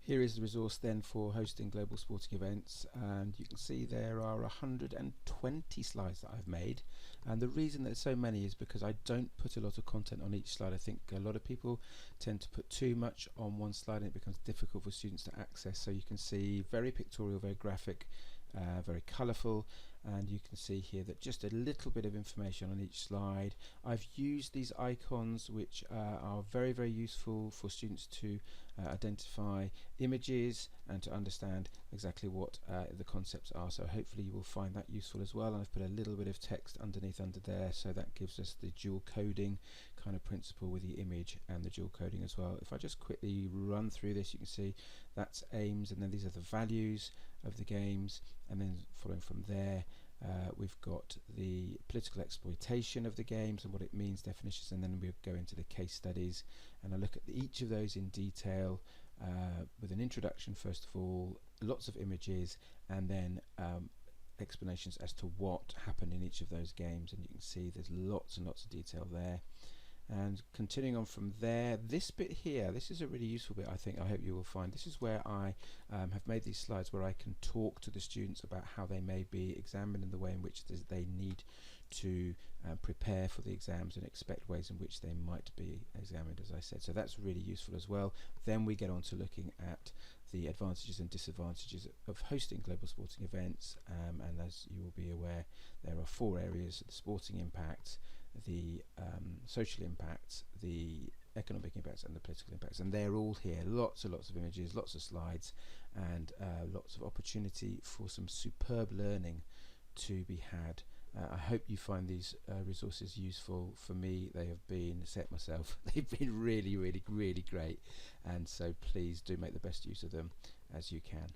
Here is the resource then for hosting global sporting events, and you can see there are 120 slides that I've made, and the reason there's so many is because I don't put a lot of content on each slide. I think a lot of people tend to put too much on one slide and it becomes difficult for students to access. So you can see very pictorial, very graphic, very colourful, and you can see here that just a little bit of information on each slide. I've used these icons which are very useful for students to identify images and to understand exactly what the concepts are, so hopefully you will find that useful as well. And I've put a little bit of text underneath under there, so that gives us the dual coding kind of principle with the image and the dual coding as well. If I just quickly run through this, you can see that's aims, and then these are the values of the games, and then following from there we've got the political exploitation of the games and what it means, definitions, and then we'll go into the case studies, and I look at each of those in detail with an introduction first of all, lots of images, and then explanations as to what happened in each of those games, and you can see there's lots and lots of detail there. And continuing on from there, this bit here, this is a really useful bit, I think. I hope you will find this is where I have made these slides where I can talk to the students about how they may be examined and the way in which they need to prepare for the exams and expect ways in which they might be examined, as I said. So that's really useful as well. Then we get on to looking at the advantages and disadvantages of hosting global sporting events, and as you will be aware, there are 4 areas: the sporting impact, the social impacts, the economic impacts, and the political impacts, and they're all here. Lots and lots of images, lots of slides, and lots of opportunity for some superb learning to be had. I hope you find these resources useful. For me, they have been, say it myself, they've been really great, and so please do make the best use of them as you can.